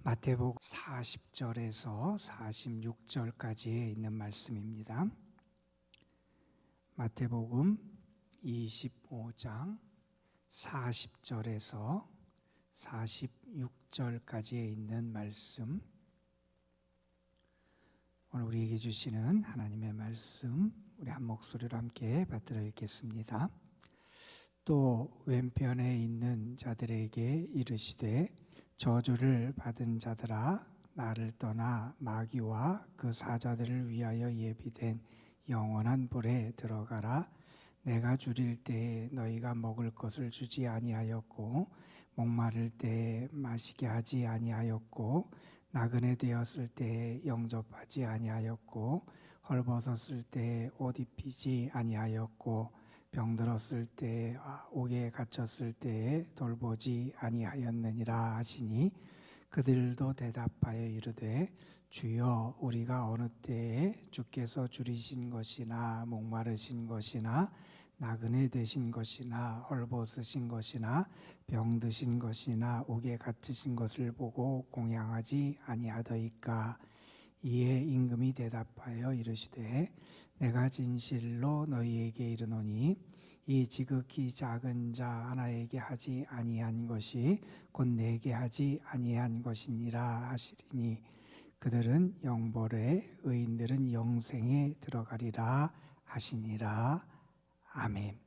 마태복음 40절에서 46절까지에 있는 말씀입니다. 마태복음 25장 40절에서 46절까지에 있는 말씀, 오늘 우리에게 주시는 하나님의 말씀, 우리 한 목소리로 함께 받들어 읽겠습니다. 또 왼편에 있는 자들에게 이르시되 저주를 받은 자들아, 나를 떠나 마귀와 그 사자들을 위하여 예비된 영원한 불에 들어가라. 내가 줄일 때에 너희가 먹을 것을 주지 아니하였고, 목마를 때에 마시게 하지 아니하였고, 나그네 되었을 때에 영접하지 아니하였고, 헐벗었을 때에 옷 입히지 아니하였고, 병들었을 때에 옥에 갇혔을 때에 돌보지 아니하였느니라 하시니, 그들도 대답하여 이르되 주여, 우리가 어느 때에 주께서 줄이신 것이나 목마르신 것이나 나그네 되신 것이나 헐벗으신 것이나 병드신 것이나 옥에 갇히신 것을 보고 공양하지 아니하더이까. 이에 임금이 대답하여 이르시되 내가 진실로 너희에게 이르노니 이 지극히 작은 자 하나에게 하지 아니한 것이 곧 내게 하지 아니한 것이니라 하시리니, 그들은 영벌에 의인들은 영생에 들어가리라 하시니라. 아멘.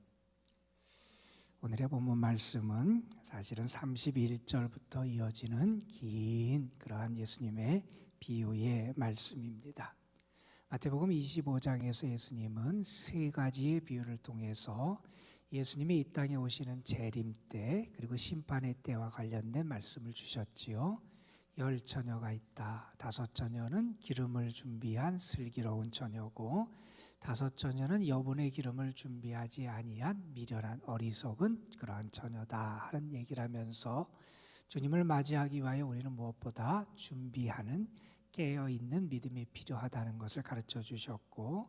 오늘의 본문 말씀은 사실은 31절부터 이어지는 긴 그러한 예수님의 비유의 말씀입니다. 마태복음 25장에서 예수님은 세 가지의 비유를 통해서 예수님이 이 땅에 오시는 재림 때 그리고 심판의 때와 관련된 말씀을 주셨지요. 10처녀가 있다. 5처녀는 기름을 준비한 슬기로운 처녀고, 5처녀는 여분의 기름을 준비하지 아니한 미련한 어리석은 그러한 처녀다 하는 얘기를 하면서 주님을 맞이하기 위하여 우리는 무엇보다 준비하는 깨어있는 믿음이 필요하다는 것을 가르쳐 주셨고,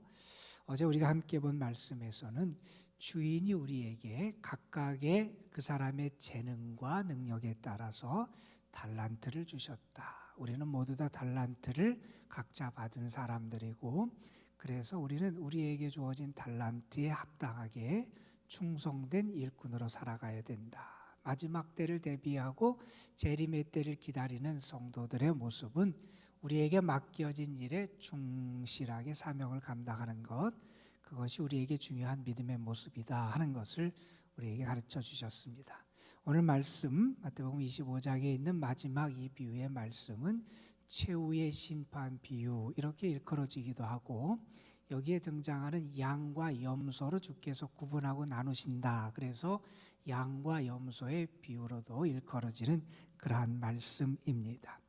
어제 우리가 함께 본 말씀에서는 주인이 우리에게 각각의 그 사람의 재능과 능력에 따라서 달란트를 주셨다. 우리는 모두 다 달란트를 각자 받은 사람들이고, 그래서 우리는 우리에게 주어진 달란트에 합당하게 충성된 일꾼으로 살아가야 된다. 마지막 때를 대비하고 재림의 때를 기다리는 성도들의 모습은 우리에게 맡겨진 일에 충실하게 사명을 감당하는 것, 그것이 우리에게 중요한 믿음의 모습이다 하는 것을 우리에게 가르쳐 주셨습니다. 오늘 말씀 마태복음 25장에 있는 마지막 이 비유의 말씀은 최후의 심판 비유, 이렇게 일컬어지기도 하고, 여기에 등장하는 양과 염소로 주께서 구분하고 나누신다. 그래서 양과 염소의 비유로도 일컬어지는 그러한 말씀입니다.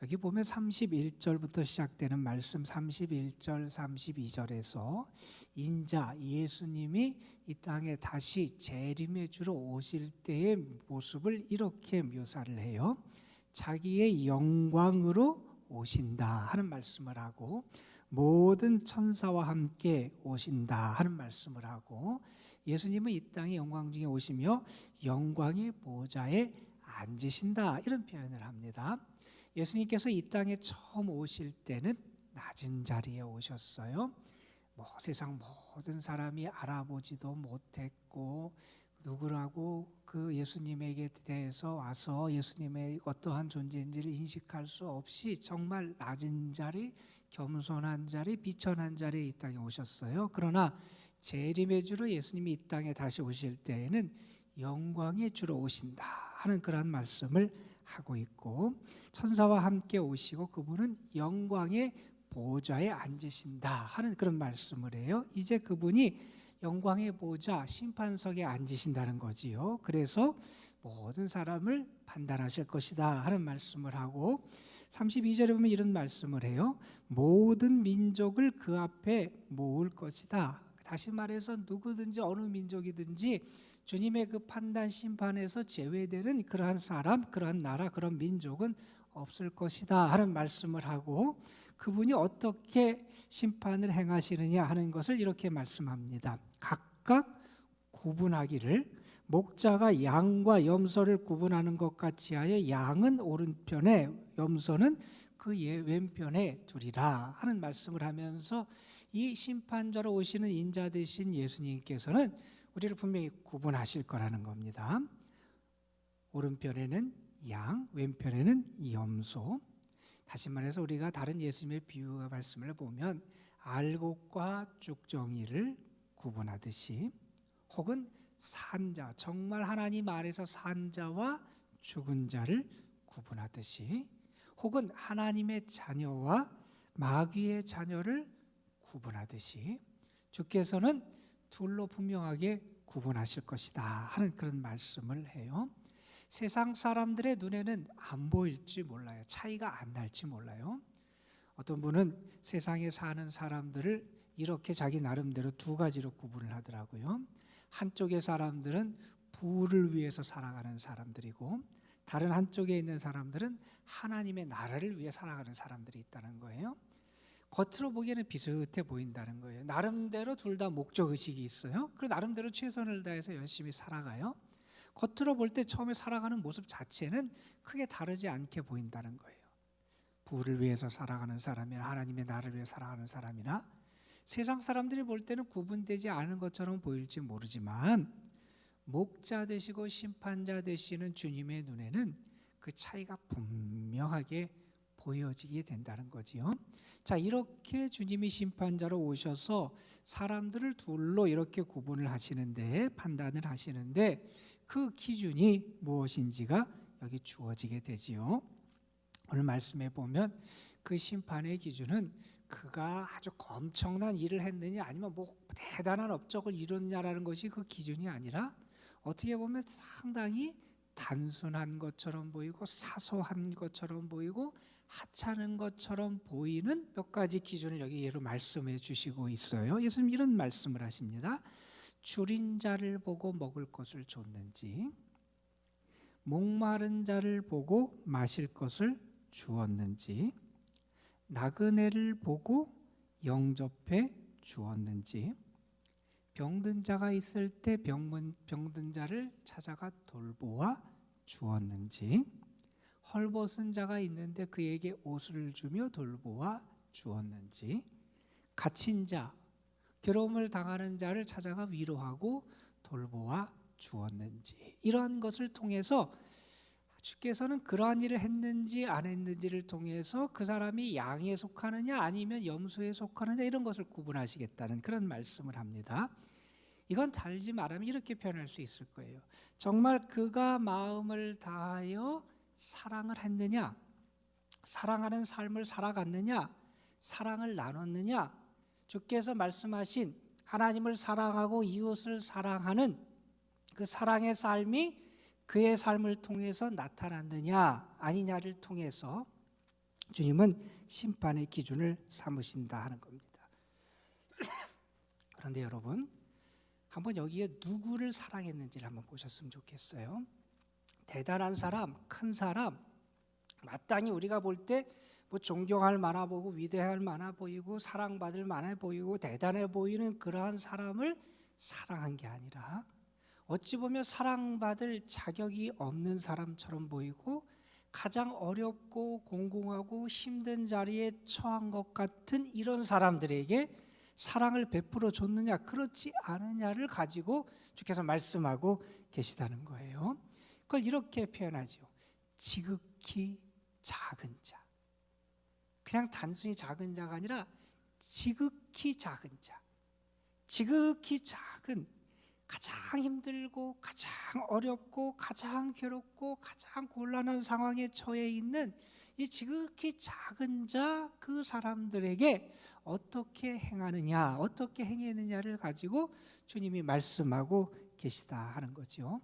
여기 보면 31절부터 시작되는 말씀, 31절, 32절에서 인자 예수님이 이 땅에 다시 재림의 주로 오실 때의 모습을 이렇게 묘사를 해요. 자기의 영광으로 오신다 하는 말씀을 하고, 모든 천사와 함께 오신다 하는 말씀을 하고, 예수님은 이 땅의 영광 중에 오시며 영광의 보좌에 앉으신다, 이런 표현을 합니다. 예수님께서 이 땅에 처음 오실 때는 낮은 자리에 오셨어요. 세상 모든 사람이 알아보지도 못했고, 누구라고 그 예수님에게 대해서 와서 예수님의 어떠한 존재인지를 인식할 수 없이 정말 낮은 자리, 겸손한 자리, 비천한 자리에 이 땅에 오셨어요. 그러나 재림의 주로 예수님이 이 땅에 다시 오실 때에는 영광의 주로 오신다 하는 그런 말씀을 하고 있고, 천사와 함께 오시고 그분은 영광의 보좌에 앉으신다 하는 그런 말씀을 해요. 이제 그분이 영광의 보좌, 심판석에 앉으신다는 거지요. 그래서 모든 사람을 판단하실 것이다 하는 말씀을 하고, 32절에 보면 이런 말씀을 해요. 모든 민족을 그 앞에 모을 것이다. 다시 말해서 누구든지 어느 민족이든지 주님의 그 판단 심판에서 제외되는 그러한 사람, 그러한 나라, 그런 민족은 없을 것이다 하는 말씀을 하고, 그분이 어떻게 심판을 행하시느냐 하는 것을 이렇게 말씀합니다. 각각 구분하기를 목자가 양과 염소를 구분하는 것 같이 하여 양은 오른편에 염소는 그 왼편에 두리라 하는 말씀을 하면서 이 심판자로 오시는 인자 되신 예수님께서는 우리를 분명히 구분하실 거라는 겁니다. 오른편에는 양, 왼편에는 염소. 다시 말해서 우리가 다른 예수님의 비유와 말씀을 보면 알곡과 쭉정이를 구분하듯이, 혹은 산자, 정말 하나님 아래서 산 자와 죽은 자를 구분하듯이, 혹은 하나님의 자녀와 마귀의 자녀를 구분하듯이 주께서는 둘로 분명하게 구분하실 것이다 하는 그런 말씀을 해요. 세상 사람들의 눈에는 안 보일지 몰라요. 차이가 안 날지 몰라요. 어떤 분은 세상에 사는 사람들을 이렇게 자기 나름대로 두 가지로 구분을 하더라고요. 한쪽의 사람들은 부를 위해서 살아가는 사람들이고, 다른 한쪽에 있는 사람들은 하나님의 나라를 위해 살아가는 사람들이 있다는 거예요. 겉으로 보기에는 비슷해 보인다는 거예요. 나름대로 둘 다 목적의식이 있어요. 그리고 나름대로 최선을 다해서 열심히 살아가요. 겉으로 볼 때 처음에 살아가는 모습 자체는 크게 다르지 않게 보인다는 거예요. 부를 위해서 살아가는 사람이나 하나님의 나라를 위해 살아가는 사람이나, 세상 사람들이 볼 때는 구분되지 않은 것처럼 보일지 모르지만 목자 되시고 심판자 되시는 주님의 눈에는 그 차이가 분명하게 보여지게 된다는 거지요. 자, 이렇게 주님이 심판자로 오셔서 사람들을 둘로 이렇게 구분을 하시는데, 판단을 하시는데, 그 기준이 무엇인지가 여기 주어지게 되지요. 오늘 말씀에 보면 그 심판의 기준은 그가 아주 엄청난 일을 했느냐, 아니면 뭐 대단한 업적을 이뤘냐라는 것이 그 기준이 아니라, 어떻게 보면 상당히 단순한 것처럼 보이고 사소한 것처럼 보이고 하찮은 것처럼 보이는 몇 가지 기준을 여기 예로 말씀해 주시고 있어요. 예수님 이런 말씀을 하십니다. 줄인 자를 보고 먹을 것을 줬는지, 목마른 자를 보고 마실 것을 주었는지, 나그네를 보고 영접해 주었는지, 병든 자가 있을 때 병든 자를 찾아가 돌보아 주었는지, 헐벗은 자가 있는데 그에게 옷을 주며 돌보아 주었는지, 갇힌 자, 괴로움을 당하는 자를 찾아가 위로하고 돌보아 주었는지, 이러한 것을 통해서 주께서는 그러한 일을 했는지 안 했는지를 통해서 그 사람이 양에 속하느냐 아니면 염소에 속하느냐 이런 것을 구분하시겠다는 그런 말씀을 합니다. 이건 달리 말하면 이렇게 표현할 수 있을 거예요. 정말 그가 마음을 다하여 사랑을 했느냐, 사랑하는 삶을 살아갔느냐, 사랑을 나눴느냐, 주께서 말씀하신 하나님을 사랑하고 이웃을 사랑하는 그 사랑의 삶이 그의 삶을 통해서 나타났느냐 아니냐를 통해서 주님은 심판의 기준을 삼으신다 하는 겁니다. 그런데 여러분, 한번 여기에 누구를 사랑했는지를 한번 보셨으면 좋겠어요. 대단한 사람, 큰 사람, 마땅히 우리가 볼 때 뭐 존경할 만하 보고 위대할 만하 보이고 사랑받을 만해 보이고 대단해 보이는 그러한 사람을 사랑한 게 아니라, 어찌 보면 사랑받을 자격이 없는 사람처럼 보이고 가장 어렵고 공공하고 힘든 자리에 처한 것 같은 이런 사람들에게 사랑을 베풀어 줬느냐 그렇지 않느냐를 가지고 주께서 말씀하고 계시다는 거예요. 그걸 이렇게 표현하죠. 지극히 작은 자. 그냥 단순히 작은 자가 아니라 지극히 작은 자. 지극히 작은, 가장 힘들고 가장 어렵고 가장 괴롭고 가장 곤란한 상황에 처해 있는 이 지극히 작은 자, 그 사람들에게 어떻게 행하느냐, 어떻게 행했느냐를 가지고 주님이 말씀하고 계시다 하는 거죠.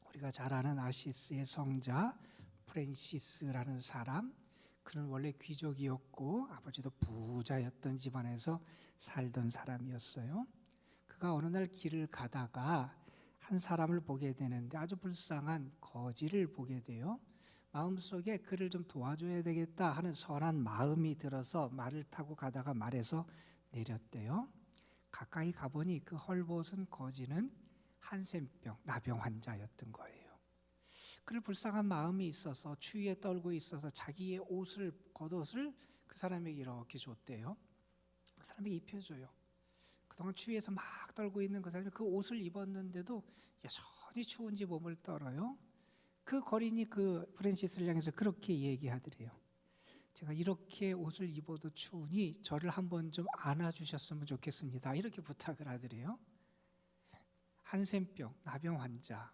우리가 잘 아는 아시스의 성자 프랜시스라는 사람, 그는 원래 귀족이었고 아버지도 부자였던 집안에서 살던 사람이었어요. 그가 어느 날 길을 가다가 한 사람을 보게 되는데 아주 불쌍한 거지를 보게 돼요. 마음속에 그를 좀 도와줘야 되겠다 하는 선한 마음이 들어서 말을 타고 가다가 말에서 내렸대요. 가까이 가보니 그 헐벗은 거지는 한센병, 나병 환자였던 거예요. 그를 불쌍한 마음이 있어서 추위에 떨고 있어서 자기의 옷을, 겉옷을 그 사람에게 이렇게 줬대요. 그 사람이 입혀줘요. 그동안 추위에서 막 떨고 있는 그 사람이 그 옷을 입었는데도 여전히 추운지 몸을 떨어요. 그 거린이 그 프랜시스를 향해서 그렇게 얘기하더래요. 제가 이렇게 옷을 입어도 추우니 저를 한번 좀 안아주셨으면 좋겠습니다. 이렇게 부탁을 하더래요. 한센병, 나병 환자,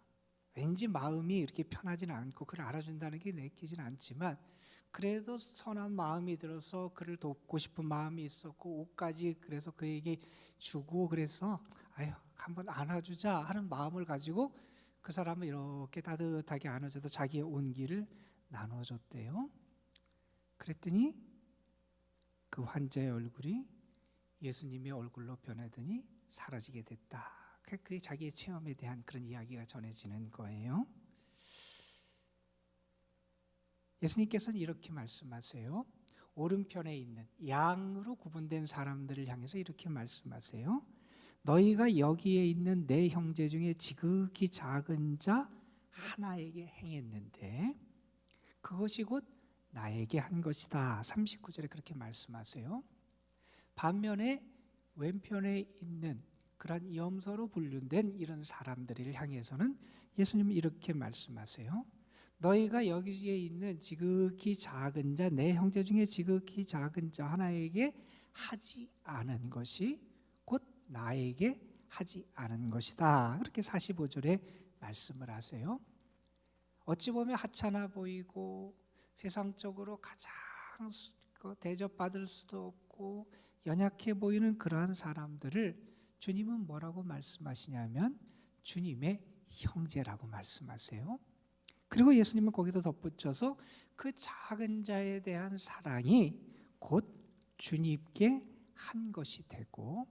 왠지 마음이 이렇게 편하지는 않고 그를 알아준다는 게 내키진 않지만 그래도 선한 마음이 들어서 그를 돕고 싶은 마음이 있었고 옷까지 그래서 그에게 주고 그래서 아유 한번 안아주자 하는 마음을 가지고 그 사람을 이렇게 따뜻하게 안아줘서 자기의 온기를 나눠줬대요. 그랬더니 그 환자의 얼굴이 예수님의 얼굴로 변하더니 사라지게 됐다. 그게 자기의 체험에 대한 그런 이야기가 전해지는 거예요. 예수님께서는 이렇게 말씀하세요. 오른편에 있는 양으로 구분된 사람들을 향해서 이렇게 말씀하세요. 너희가 여기에 있는 내 형제 중에 지극히 작은 자 하나에게 행했는데 그것이 곧 나에게 한 것이다. 39절에 그렇게 말씀하세요. 반면에 왼편에 있는 그러한 염소로 분류된 이런 사람들을 향해서는 예수님은 이렇게 말씀하세요. 너희가 여기에 있는 지극히 작은 자, 내 형제 중에 지극히 작은 자 하나에게 하지 않은 것이 곧 나에게 하지 않은 것이다. 그렇게 45절에 말씀을 하세요. 어찌 보면 하찮아 보이고 세상적으로 가장 대접받을 수도 없고 연약해 보이는 그러한 사람들을 주님은 뭐라고 말씀하시냐면 주님의 형제라고 말씀하세요. 그리고 예수님은 거기서 덧붙여서 그 작은 자에 대한 사랑이 곧 주님께 한 것이 되고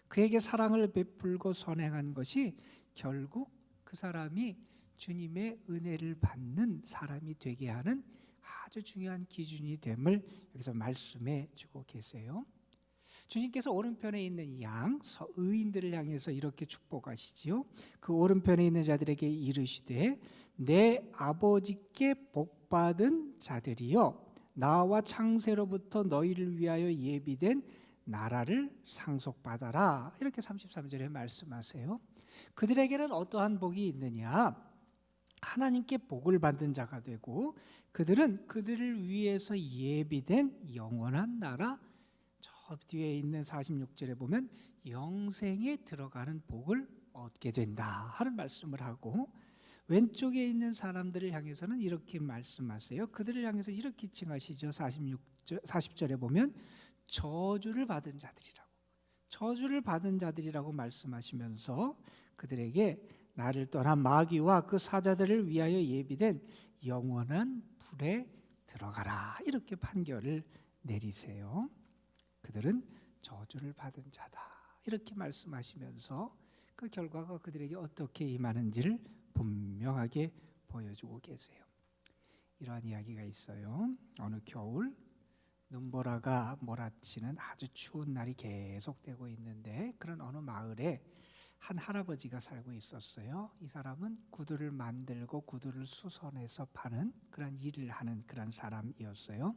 그에게 사랑을 베풀고 선행한 것이 결국 그 사람이 주님의 은혜를 받는 사람이 되게 하는 아주 중요한 기준이 됨을 여기서 말씀해 주고 계세요. 주님께서 오른편에 있는 양, 의인들을 향해서 이렇게 축복하시지요. 그 오른편에 있는 자들에게 이르시되 내 아버지께 복받은 자들이여 나와 창세로부터 너희를 위하여 예비된 나라를 상속받아라. 이렇게 33절에 말씀하세요. 그들에게는 어떠한 복이 있느냐? 하나님께 복을 받는 자가 되고 그들은 그들을 위해서 예비된 영원한 나라, 저 뒤에 있는 46절에 보면 영생에 들어가는 복을 얻게 된다 하는 말씀을 하고 왼쪽에 있는 사람들을 향해서는 이렇게 말씀하세요. 그들을 향해서 이렇게 칭하시죠. 40절에 보면 저주를 받은 자들이라고, 저주를 받은 자들이라고 말씀하시면서 그들에게 나를 떠난 마귀와 그 사자들을 위하여 예비된 영원한 불에 들어가라 이렇게 판결을 내리세요. 그들은 저주를 받은 자다 이렇게 말씀하시면서 그 결과가 그들에게 어떻게 임하는지를 분명하게 보여주고 계세요. 이러한 이야기가 있어요. 어느 겨울 눈보라가 몰아치는 아주 추운 날이 계속되고 있는데 그런 어느 마을에 한 할아버지가 살고 있었어요. 이 사람은 구두를 만들고 구두를 수선해서 파는 그런 일을 하는 그런 사람이었어요.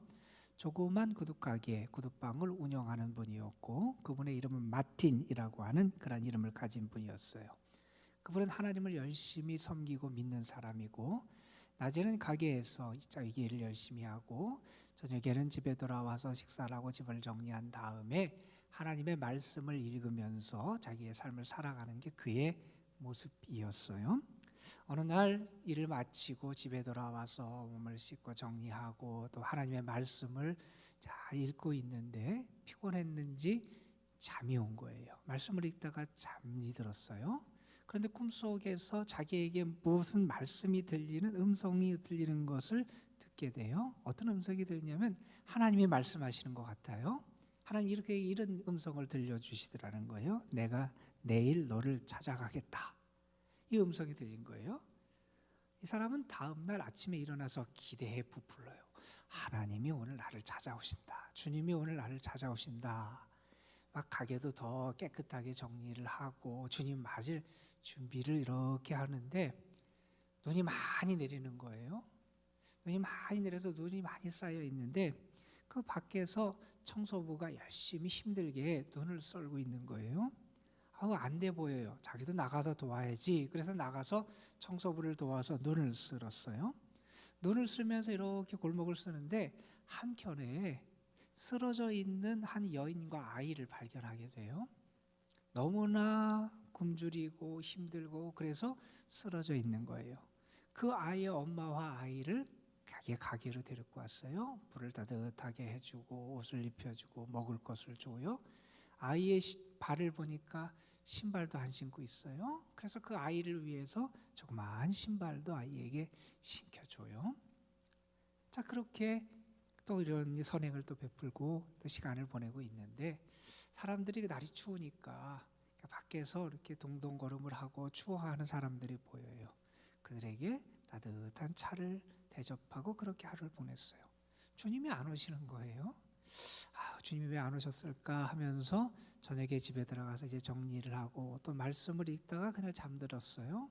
조그만 구두가게, 구두방을 운영하는 분이었고 그분의 이름은 마틴이라고 하는 그런 이름을 가진 분이었어요. 그분은 하나님을 열심히 섬기고 믿는 사람이고 낮에는 가게에서 자기 일을 열심히 하고 저녁에는 집에 돌아와서 식사를 하고 집을 정리한 다음에 하나님의 말씀을 읽으면서 자기의 삶을 살아가는 게 그의 모습이었어요. 어느 날 일을 마치고 집에 돌아와서 몸을 씻고 정리하고 또 하나님의 말씀을 잘 읽고 있는데 피곤했는지 잠이 온 거예요. 말씀을 읽다가 잠이 들었어요. 그런데 꿈속에서 자기에게 무슨 말씀이 들리는, 음성이 들리는 것을 듣게 돼요. 어떤 음성이 들리냐면 하나님이 말씀하시는 것 같아요. 하나님 이렇게 이런 음성을 들려주시더라는 거예요. 내가 내일 너를 찾아가겠다. 이 음성이 들린 거예요. 이 사람은 다음 날 아침에 일어나서 기대에 부풀어요. 하나님이 오늘 나를 찾아오신다. 주님이 오늘 나를 찾아오신다. 막 가게도 더 깨끗하게 정리를 하고 주님 맞을 준비를 이렇게 하는데 눈이 많이 내리는 거예요. 눈이 많이 내려서 눈이 많이 쌓여 있는데 그 밖에서 청소부가 열심히 힘들게 눈을 썰고 있는 거예요. 안 돼 보여요. 자기도 나가서 도와야지. 그래서 나가서 청소부를 도와서 눈을 쓸었어요. 눈을 쓰면서 이렇게 골목을 쓰는데 한켠에 쓰러져 있는 한 여인과 아이를 발견하게 돼요. 너무나 굶주리고 힘들고 그래서 쓰러져 있는 거예요. 그 아이의 엄마와 아이를 자기의 가게로 데리고 왔어요. 불을 따뜻하게 해주고 옷을 입혀주고 먹을 것을 줘요. 아이의 발을 보니까 신발도 안 신고 있어요. 그래서 그 아이를 위해서 조그마한 신발도 아이에게 신겨줘요. 자, 그렇게 또 이런 선행을 또 베풀고 또 시간을 보내고 있는데 사람들이 날이 추우니까 밖에서 이렇게 동동걸음을 하고 추워하는 사람들이 보여요. 그들에게 따뜻한 차를 대접하고 그렇게 하루를 보냈어요. 주님이 안 오시는 거예요. 주님이 왜 안 오셨을까 하면서 저녁에 집에 들어가서 이제 정리를 하고 또 말씀을 읽다가 그냥 잠들었어요.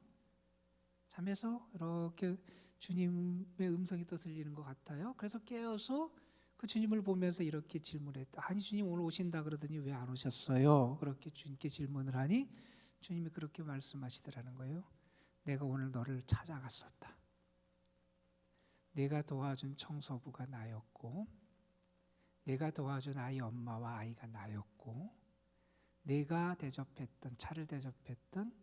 잠에서 이렇게 주님의 음성이 또 들리는 것 같아요. 그래서 깨어서 그 주님을 보면서 이렇게 질문했다. 아니, 주님 오늘 오신다 그러더니 왜 안 오셨어요? 그렇게 주님께 질문을 하니 주님이 그렇게 말씀하시더라는 거예요. 내가 오늘 너를 찾아갔었다. 내가 도와준 청소부가 나였고, 내가 도와준 아이 엄마와 아이가 나였고, 내가 대접했던, 차를 대접했던,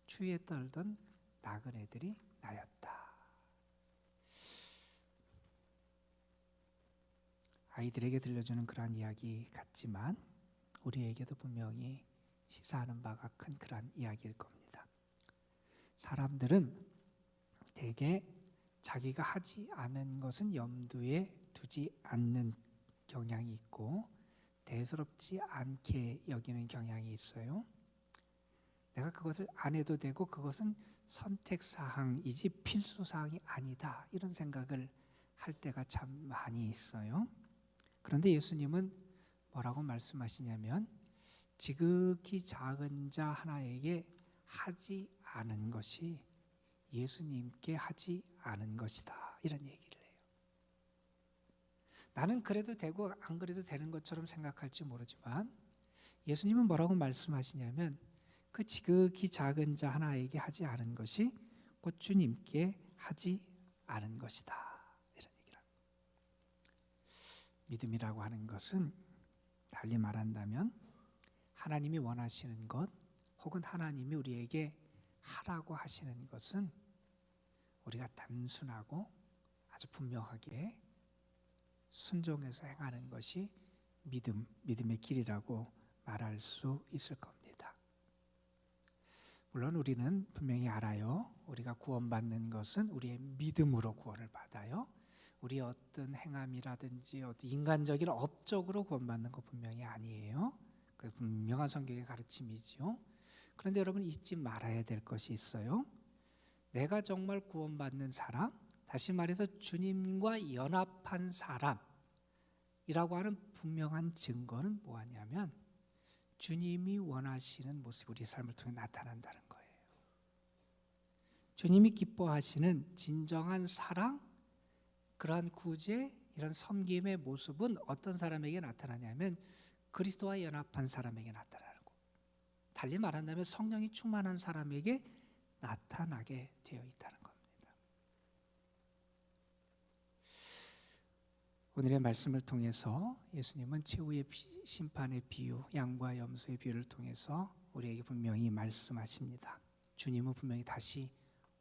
추위에 떨던 나그네들이 나였다. 아이들에게 들려주는 그러한 이야기 같지만 우리에게도 분명히 시사하는 바가 큰 그러한 이야기일 겁니다. 사람들은 대개 자기가 하지 않은 것은 염두에 두지 않는 경향이 있고 대수롭지 않게 여기는 경향이 있어요. 내가 그것을 안 해도 되고 그것은 선택사항이지 필수사항이 아니다, 이런 생각을 할 때가 참 많이 있어요. 그런데 예수님은 뭐라고 말씀하시냐면 지극히 작은 자 하나에게 하지 않은 것이 예수님께 하지 않은 것이다, 이런 얘기를 해요. 나는 그래도 되고 안 그래도 되는 것처럼 생각할지 모르지만 예수님은 뭐라고 말씀하시냐면 그 지극히 작은 자 하나에게 하지 않은 것이 곧 주님께 하지 않은 것이다, 이런 얘기를 합니다. 믿음이라고 하는 것은 달리 말한다면 하나님이 원하시는 것 혹은 하나님이 우리에게 하라고 하시는 것은 우리가 단순하고 아주 분명하게 순종해서 행하는 것이 믿음의 길이라고 말할 수 있을 겁니다. 물론 우리는 분명히 알아요. 우리가 구원받는 것은 우리의 믿음으로 구원을 받아요. 우리의 어떤 행함이라든지 어떤 인간적인 업적으로 구원받는 것 분명히 아니에요. 그 분명한 성경의 가르침이지요. 그런데 여러분 잊지 말아야 될 것이 있어요. 내가 정말 구원받는 사람, 다시 말해서 주님과 연합한 사람이라고 하는 분명한 증거는 뭐냐면 주님이 원하시는 모습이 우리 삶을 통해 나타난다는 거예요. 주님이 기뻐하시는 진정한 사랑, 그러한 구제, 이런 섬김의 모습은 어떤 사람에게 나타나냐면 그리스도와 연합한 사람에게 나타나고, 달리 말한다면 성령이 충만한 사람에게 나타나게 되어 있다는 겁니다. 오늘의 말씀을 통해서 예수님은 최후의 심판의 비유, 양과 염소의 비유를 통해서 우리에게 분명히 말씀하십니다. 주님은 분명히 다시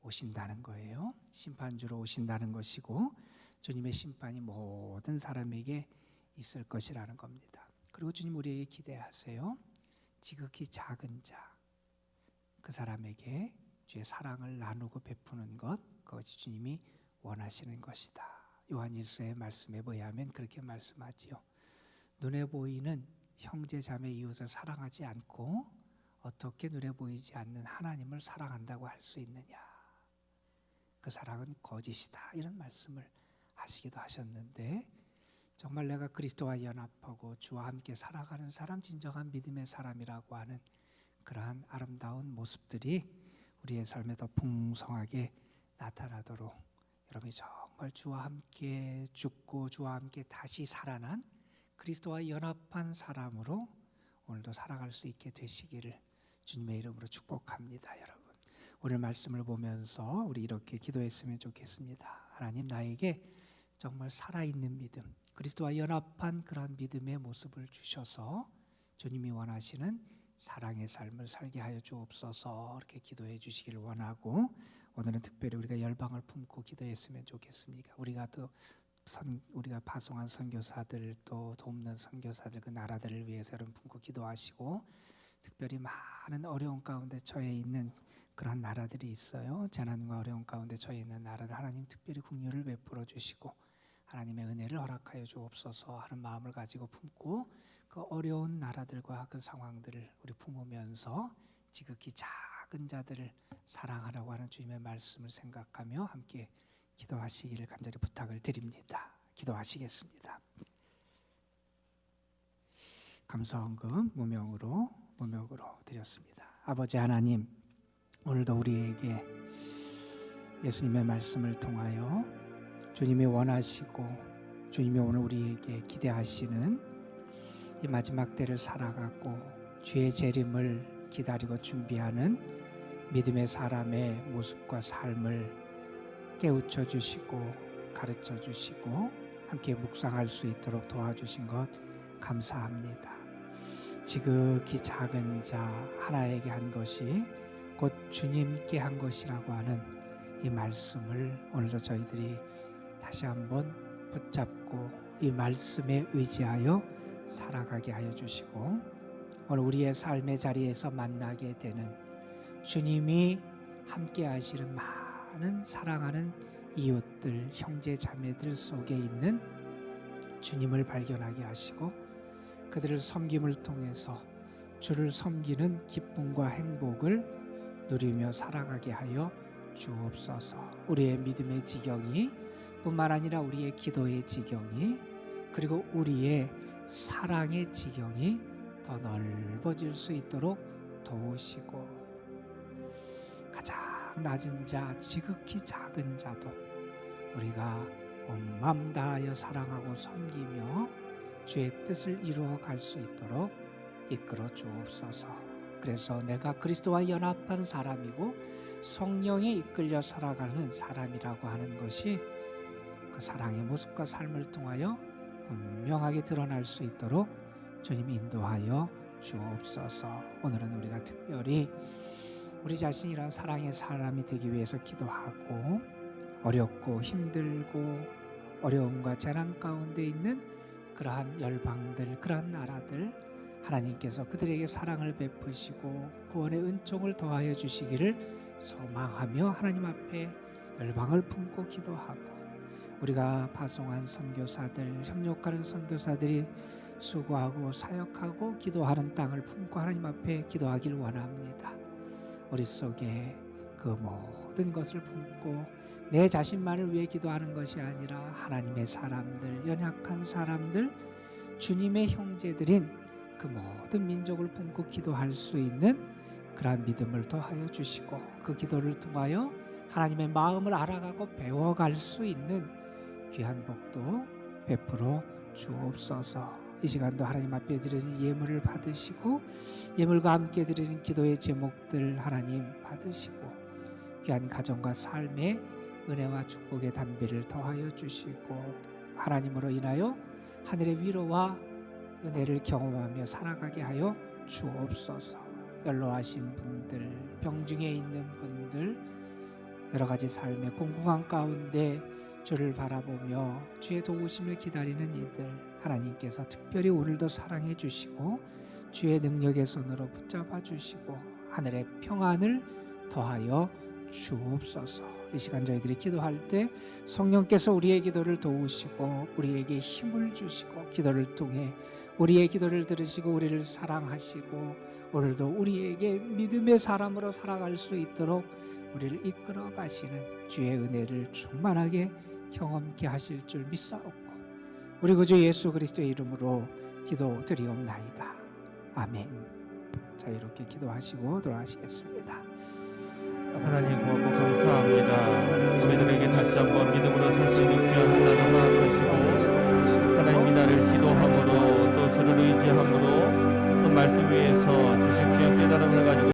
오신다는 거예요. 심판주로 오신다는 것이고 주님의 심판이 모든 사람에게 있을 것이라는 겁니다. 그리고 주님 우리에게 기대하세요. 지극히 작은 자, 그 사람에게 주의 사랑을 나누고 베푸는 것, 그것이 주님이 원하시는 것이다. 요한일서의 말씀에 의하면 그렇게 말씀하지요. 눈에 보이는 형제 자매 이웃을 사랑하지 않고 어떻게 눈에 보이지 않는 하나님을 사랑한다고 할 수 있느냐. 그 사랑은 거짓이다, 이런 말씀을 하시기도 하셨는데 정말 내가 그리스도와 연합하고 주와 함께 살아가는 사람, 진정한 믿음의 사람이라고 하는 그러한 아름다운 모습들이 우리의 삶에 더 풍성하게 나타나도록 여러분이 정말 주와 함께 죽고 주와 함께 다시 살아난 그리스도와 연합한 사람으로 오늘도 살아갈 수 있게 되시기를 주님의 이름으로 축복합니다. 여러분, 오늘 말씀을 보면서 우리 이렇게 기도했으면 좋겠습니다. 하나님, 나에게 정말 살아있는 믿음, 그리스도와 연합한 그런 믿음의 모습을 주셔서 주님이 원하시는 사랑의 삶을 살게 하여 주옵소서. 이렇게 기도해 주시기를 원하고, 오늘은 특별히 우리가 열방을 품고 기도했으면 좋겠습니다. 우리가 파송한 선교사들, 또 돕는 선교사들, 그 나라들을 위해서 여러분 품고 기도하시고, 특별히 많은 어려운 가운데 처해 있는 그런 나라들이 있어요. 재난과 어려운 가운데 처해 있는 나라들, 하나님 특별히 긍휼을 베풀어 주시고 하나님의 은혜를 허락하여 주옵소서 하는 마음을 가지고 품고, 그 어려운 나라들과 그 상황들을 우리 품으면서 지극히 작은 자들을 사랑하라고 하는 주님의 말씀을 생각하며 함께 기도하시기를 간절히 부탁을 드립니다. 기도하시겠습니다. 감사헌금 무명으로 드렸습니다. 아버지 하나님, 오늘도 우리에게 예수님의 말씀을 통하여 주님이 원하시고 주님이 오늘 우리에게 기대하시는 이 마지막 때를 살아가고 주의 재림을 기다리고 준비하는 믿음의 사람의 모습과 삶을 깨우쳐 주시고 가르쳐 주시고 함께 묵상할 수 있도록 도와주신 것 감사합니다. 지극히 작은 자 하나에게 한 것이 곧 주님께 한 것이라고 하는 이 말씀을 오늘도 저희들이 다시 한번 붙잡고 이 말씀에 의지하여 살아가게 하여 주시고, 오늘 우리의 삶의 자리에서 만나게 되는 주님이 함께 하시는 많은 사랑하는 이웃들, 형제 자매들 속에 있는 주님을 발견하게 하시고, 그들을 섬김을 통해서 주를 섬기는 기쁨과 행복을 누리며 살아가게 하여 주옵소서. 우리의 믿음의 지경이 뿐만 아니라 우리의 기도의 지경이, 그리고 우리의 사랑의 지경이 더 넓어질 수 있도록 도우시고, 가장 낮은 자, 지극히 작은 자도 우리가 온 마음 다하여 사랑하고 섬기며 주의 뜻을 이루어 갈 수 있도록 이끌어 주옵소서. 그래서 내가 그리스도와 연합한 사람이고 성령에 이끌려 살아가는 사람이라고 하는 것이 그 사랑의 모습과 삶을 통하여 분명하게 드러날 수 있도록 주님 인도하여 주옵소서. 오늘은 우리가 특별히 우리 자신이란 사랑의 사람이 되기 위해서 기도하고, 어렵고 힘들고 어려움과 재난 가운데 있는 그러한 열방들, 그러한 나라들, 하나님께서 그들에게 사랑을 베푸시고 구원의 은총을 더하여 주시기를 소망하며 하나님 앞에 열방을 품고 기도하고, 우리가 파송한 선교사들, 협력하는 선교사들이 수고하고 사역하고 기도하는 땅을 품고 하나님 앞에 기도하길 원합니다. 우리 속에 그 모든 것을 품고 내 자신만을 위해 기도하는 것이 아니라 하나님의 사람들, 연약한 사람들, 주님의 형제들인 그 모든 민족을 품고 기도할 수 있는 그러한 믿음을 더하여 주시고, 그 기도를 통하여 하나님의 마음을 알아가고 배워갈 수 있는 귀한 복도 베풀어 주옵소서. 이 시간도 하나님 앞에 드리는 예물을 받으시고, 예물과 함께 드리는 기도의 제목들 하나님 받으시고, 귀한 가정과 삶에 은혜와 축복의 담비를 더하여 주시고, 하나님으로 인하여 하늘의 위로와 은혜를 경험하며 살아가게 하여 주옵소서. 연로하신 분들, 병중에 있는 분들, 여러 가지 삶의 공공한 가운데 주를 바라보며 주의 도우심을 기다리는 이들, 하나님께서 특별히 오늘도 사랑해 주시고 주의 능력의 손으로 붙잡아 주시고 하늘의 평안을 더하여 주옵소서. 이 시간 저희들이 기도할 때 성령께서 우리의 기도를 도우시고 우리에게 힘을 주시고, 기도를 통해 우리의 기도를 들으시고 우리를 사랑하시고, 오늘도 우리에게 믿음의 사람으로 살아갈 수 있도록 우리를 이끌어 가시는 주의 은혜를 충만하게 경험케 하실 줄 믿사옵고, 우리 구주 예수 그리스도의 이름으로 기도드리옵나이다. 아멘. 자, 이렇게 기도하시고 돌아가시겠습니다. 하나님 고맙고 감사합니다. 저희들에게 다시 한번 믿음으로 살 수 있는 귀한 한 단어 허락하시고 하나님이 나를 기도함으로 또 주를 의지함으로 또 말씀 위에서 주신 귀한 깨달음을 가지고